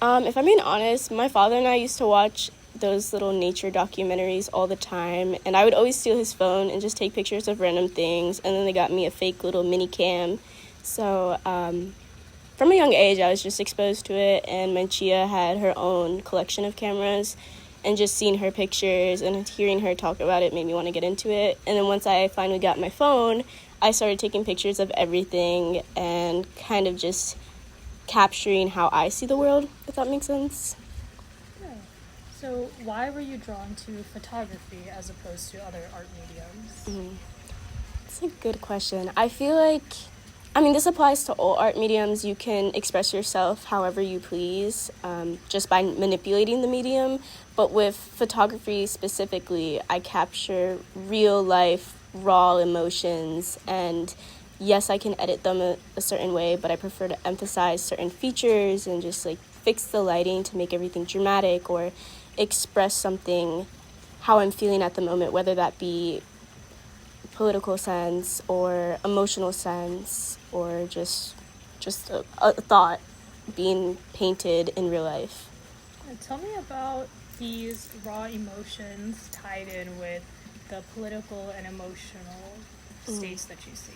If I'm being honest, my father and I used to watch those little nature documentaries all the time, and I would always steal his phone and just take pictures of random things, and then they got me a fake little mini cam. So from a young age, I was just exposed to it, and Manchia had her own collection of cameras, and just seeing her pictures and hearing her talk about it made me want to get into it. And then once I finally got my phone, I started taking pictures of everything and kind of just capturing how I see the world, if that makes sense. Yeah. So why were you drawn to photography as opposed to other art mediums? That's a good question. I feel like, this applies to all art mediums. You can express yourself however you please, just by manipulating the medium. But with photography specifically, I capture real life, raw emotions, and yes, I can edit them a certain way, but I prefer to emphasize certain features and just fix the lighting to make everything dramatic or express something, how I'm feeling at the moment, whether that be political sense or emotional sense or just a thought being painted in real life. Tell me about these raw emotions tied in with the political and emotional states that you see.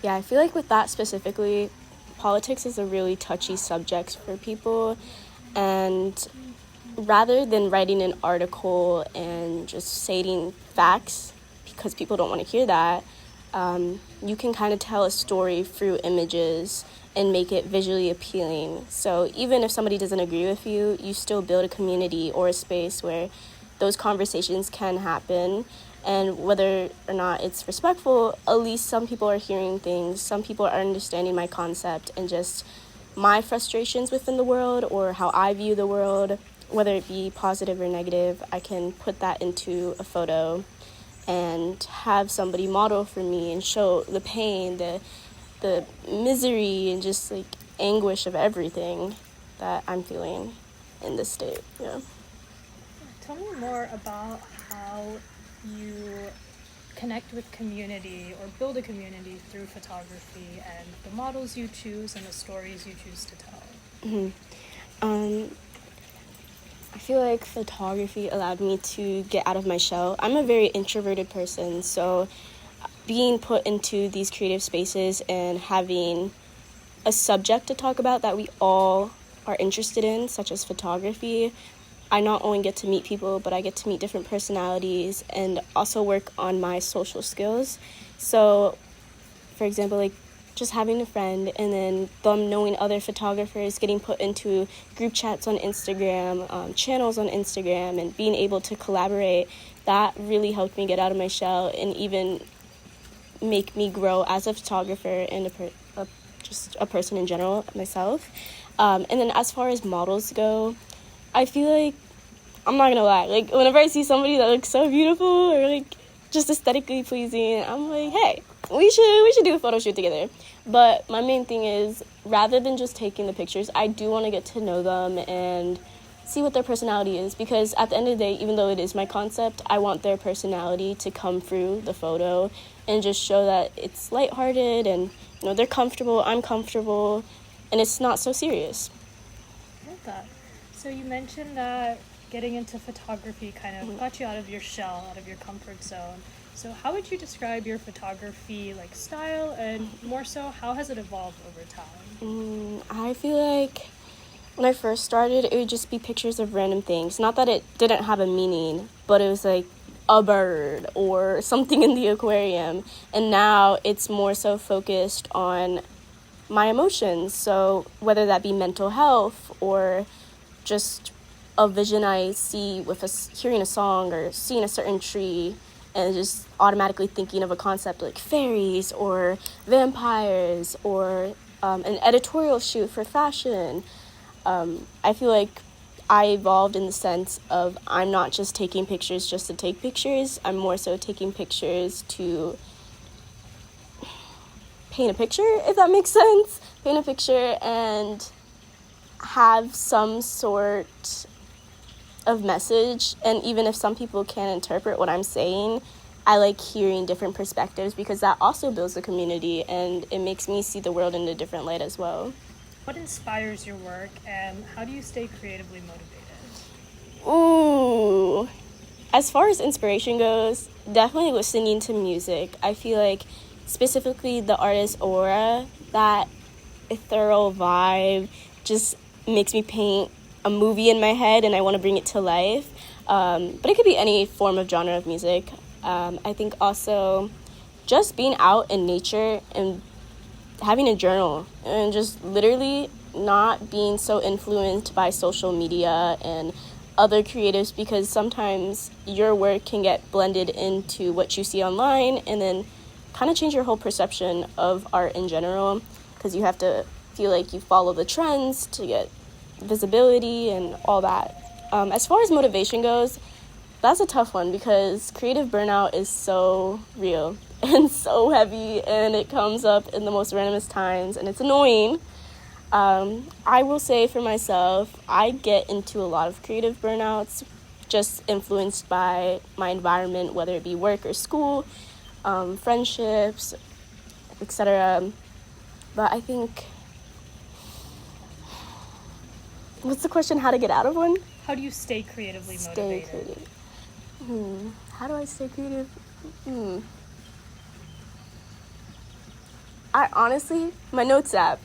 Yeah, I feel like with that specifically, politics is a really touchy subject for people, and rather than writing an article and just stating facts, because people don't want to hear that, you can kind of tell a story through images and make it visually appealing. So even if somebody doesn't agree with you, you still build a community or a space where those conversations can happen. And whether or not it's respectful, at least some people are hearing things, some people are understanding my concept and just my frustrations within the world or how I view the world, whether it be positive or negative. I can put that into a photo and have somebody model for me and show the pain, the misery, and just anguish of everything that I'm feeling in this state. Yeah. Tell me more about how you connect with community or build a community through photography and the models you choose and the stories you choose to tell. I feel like photography allowed me to get out of my shell. I'm a very introverted person, so being put into these creative spaces and having a subject to talk about that we all are interested in, such as photography, I not only get to meet people, but I get to meet different personalities and also work on my social skills. So, for example, just having a friend and then them knowing other photographers, getting put into group chats on Instagram, channels on Instagram, and being able to collaborate, that really helped me get out of my shell and even make me grow as a photographer and just a person in general, myself. And then as far as models go, I feel like, I'm not gonna lie, whenever I see somebody that looks so beautiful or just aesthetically pleasing, I'm like, hey, we should do a photo shoot together. But my main thing is, rather than just taking the pictures, I do want to get to know them and see what their personality is, because at the end of the day, even though it is my concept, I want their personality to come through the photo and just show that it's lighthearted and they're comfortable, I'm comfortable, and it's not so serious. I love that. So you mentioned that getting into photography kind of got you out of your shell, out of your comfort zone. So how would you describe your photography style, and more so, how has it evolved over time? I feel like when I first started, it would just be pictures of random things. Not that it didn't have a meaning, but it was a bird or something in the aquarium. And now it's more so focused on my emotions. So whether that be mental health or just a vision I see with hearing a song or seeing a certain tree and just automatically thinking of a concept like fairies or vampires or an editorial shoot for fashion. I feel like I evolved in the sense of I'm not just taking pictures just to take pictures. I'm more so taking pictures to paint a picture, if that makes sense. Paint a picture and have some sort of message. And even if some people can't interpret what I'm saying, I like hearing different perspectives because that also builds a community and it makes me see the world in a different light as well. what inspires your work, and how do you stay creatively motivated? Ooh. As far as inspiration goes, definitely listening to music. I feel like specifically the artist Aura, that ethereal vibe just makes me paint a movie in my head and I want to bring it to life. But it could be any form of genre of music. I think also just being out in nature and having a journal and just literally not being so influenced by social media and other creatives, because sometimes your work can get blended into what you see online and then kind of change your whole perception of art in general, because you have to feel like you follow the trends to get visibility and all that. As far as motivation goes, that's a tough one because creative burnout is so real and so heavy, and it comes up in the most randomest times, and it's annoying. I will say for myself, I get into a lot of creative burnouts, just influenced by my environment, whether it be work or school, friendships, etc. But I think, what's the question? How to get out of one? How do you stay creatively Stay motivated? creative. How do I stay creative? I honestly, my notes app.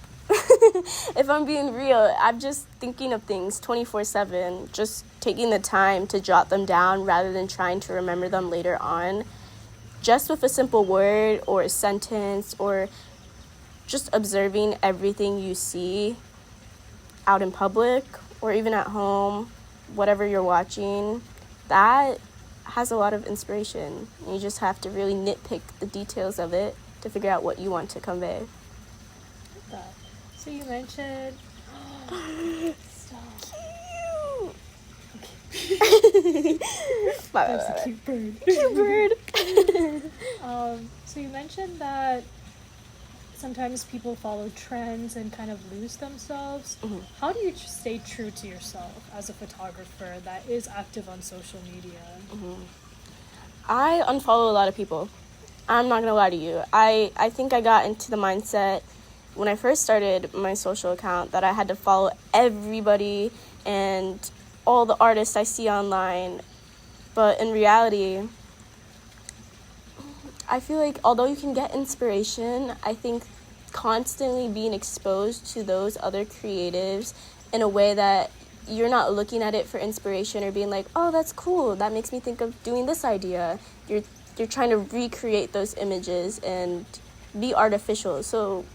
If I'm being real, I'm just thinking of things 24/7, just taking the time to jot them down rather than trying to remember them later on. Just with a simple word or a sentence, or just observing everything you see out in public or even at home, whatever you're watching, that has a lot of inspiration. You just have to really nitpick the details of it to figure out what you want to convey. That. So you mentioned. Stop. That's a cute bird. Cute bird. So you mentioned that sometimes people follow trends and kind of lose themselves. Mm-hmm. How do you stay true to yourself as a photographer that is active on social media? I unfollow a lot of people. I'm not gonna lie to you. I think I got into the mindset when I first started my social account that I had to follow everybody and all the artists I see online. But in reality, I feel like although you can get inspiration, I think constantly being exposed to those other creatives in a way that you're not looking at it for inspiration or being like, oh, that's cool, that makes me think of doing this idea. You're trying to recreate those images and be artificial. So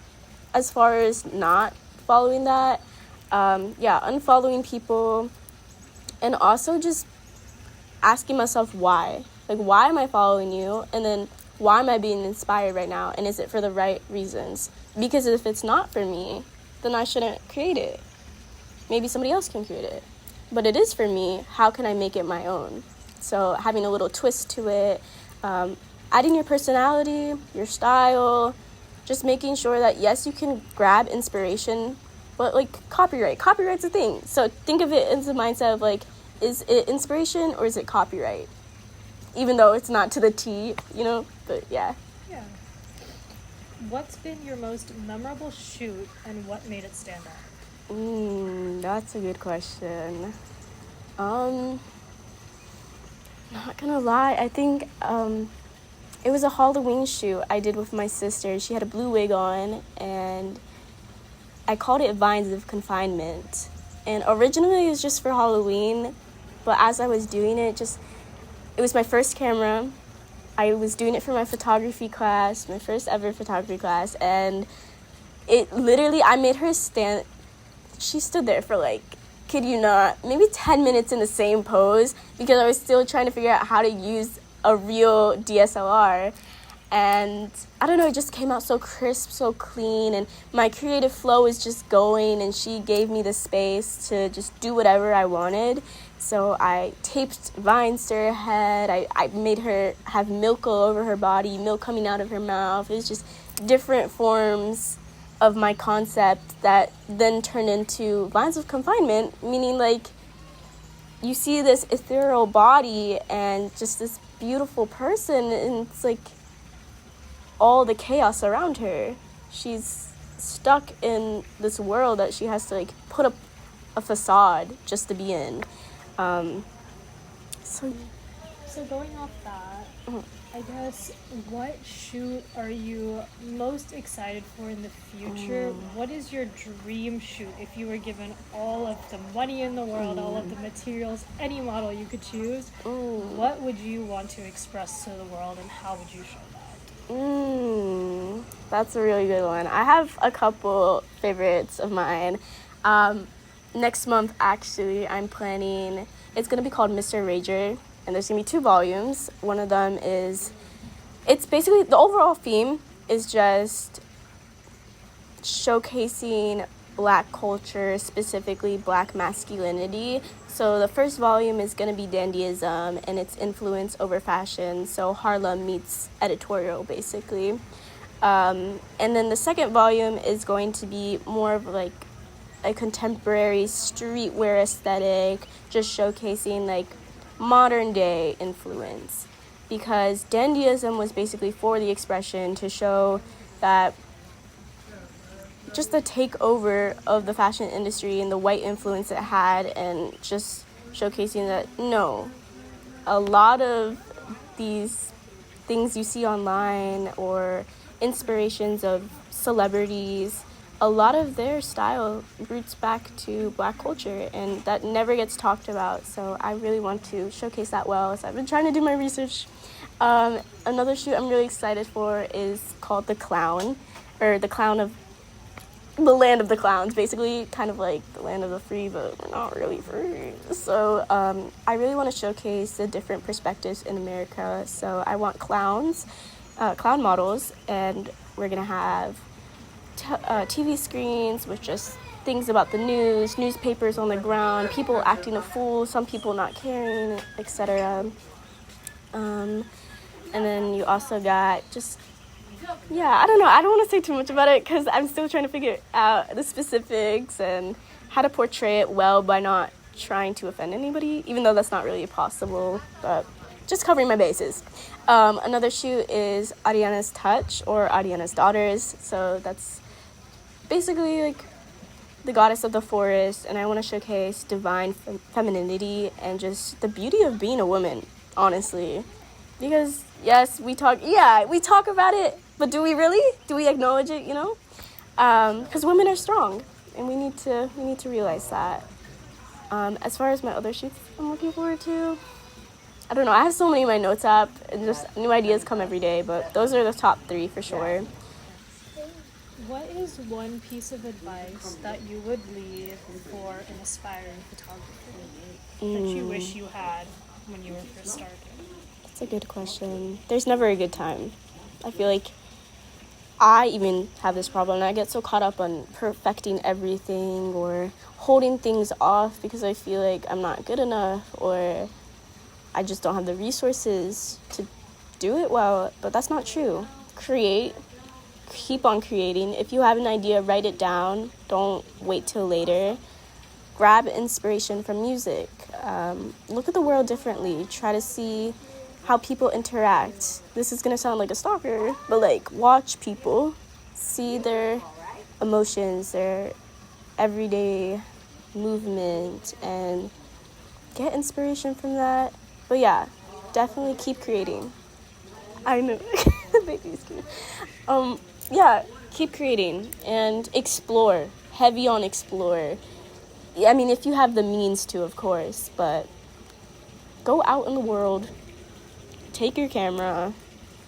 as far as not following that, unfollowing people, and also just asking myself why. Like, why am I following you? And then why am I being inspired right now? And is it for the right reasons? Because if it's not for me, then I shouldn't create it. Maybe somebody else can create it. But it is for me. How can I make it my own? So having a little twist to it, adding your personality, your style, just making sure that, yes, you can grab inspiration, but, like, copyright's a thing. So think of it as a mindset of, like, is it inspiration or is it copyright? Even though it's not to the T, but yeah. Yeah. What's been your most memorable shoot and what made it stand out? That's a good question. Not gonna lie, I think it was a Halloween shoot I did with my sister. She had a blue wig on, and I called it Vines of Confinement. And originally it was just for Halloween, but as I was doing it, it was my first camera. I was doing it for my photography class, my first ever photography class, and it literally, I made her stand. She stood there for, like, kid you not, maybe 10 minutes in the same pose because I was still trying to figure out how to use a real DSLR. And I don't know, it just came out so crisp, so clean, and my creative flow was just going, and she gave me the space to just do whatever I wanted. So I taped vines to her head. I made her have milk all over her body, milk coming out of her mouth. It was just different forms of my concept that then turned into Vines of Confinement, meaning, like, you see this ethereal body and just this beautiful person, and it's like all the chaos around her. She's stuck in this world that she has to like put up a facade just to be in. So going off that, Mhm. I guess, what shoot are you most excited for in the future? What is your dream shoot if you were given all of the money in the world, all of the materials, any model you could choose? What would you want to express to the world, and how would you show that? That's a really good one. I have a couple favorites of mine. Next month, actually, I'm planning, it's going to be called Mr. Rager, and there's going to be 2 volumes. One of them is, it's basically, the overall theme is just showcasing Black culture, specifically Black masculinity. So the first volume is going to be dandyism and its influence over fashion. So Harlem meets editorial, basically. And then the second volume is going to be more of like a contemporary streetwear aesthetic, just showcasing like modern day influence. Because dandyism was basically for the expression to show that just the takeover of the fashion industry and the white influence it had, and just showcasing that no, a lot of these things you see online or inspirations of celebrities, a lot of their style roots back to Black culture, and that never gets talked about. So I really want to showcase that well. So I've been trying to do my research. Another shoot I'm really excited for is called The Clown, or The Clown of the Land of the Clowns, basically kind of like the land of the free, but we're not really free. So I really want to showcase the different perspectives in America. So I want clowns, clown models, and we're going to have TV screens with just things about the news, newspapers on the ground, people acting a fool, some people not caring, etc. And then you also got just, I don't know. I don't want to say too much about it because I'm still trying to figure out the specifics and how to portray it well by not trying to offend anybody, even though that's not really possible, but just covering my bases. Another shoot is Ariana's Touch, or Ariana's Daughters. So that's basically like the goddess of the forest, and I want to showcase divine femininity and just the beauty of being a woman, honestly. Because yes, we talk about it, but do we really? Do we acknowledge it, Because women are strong, and we need to realize that. As far as my other shoots I'm looking forward to, I don't know. I have so many in my notes app, and just new ideas come every day, but those are the top 3 for sure. What is one piece of advice that you would leave for an aspiring photographer that you wish you had when you were first starting? That's a good question. There's never a good time. I feel like I even have this problem, and I get so caught up on perfecting everything or holding things off because I feel like I'm not good enough, or I just don't have the resources to do it well. But that's not true. Create. Keep on creating. If you have an idea, write it down. Don't wait till later. Grab inspiration from music. Look at the world differently. Try to see how people interact. This is going to sound like a stalker, but like watch people. See their emotions, their everyday movement, and get inspiration from that. But yeah, definitely keep creating. I know. The baby's cute. Keep creating and explore. Heavy on explore. I mean, if you have the means to, of course, but go out in the world, take your camera,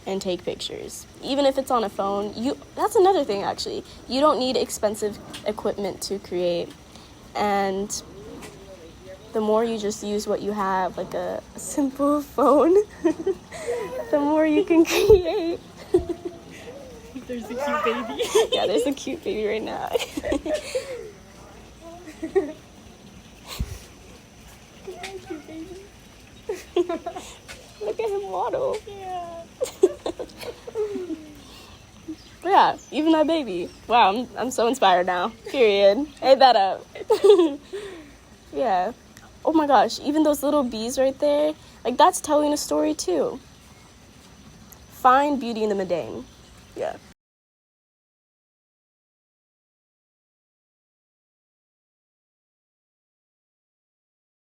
and take pictures. Even if it's on a phone, that's another thing, actually. You don't need expensive equipment to create, and the more you just use what you have, like a simple phone, the more you can create. There's a cute baby. Yeah, there's a cute baby right now. Cute baby. Look at him waddle. Yeah. Yeah, even that baby. Wow, I'm so inspired now. Period. Ate that up. Yeah. Oh my gosh, even those little bees right there, like that's telling a story too. Find beauty in the mundane. Yeah.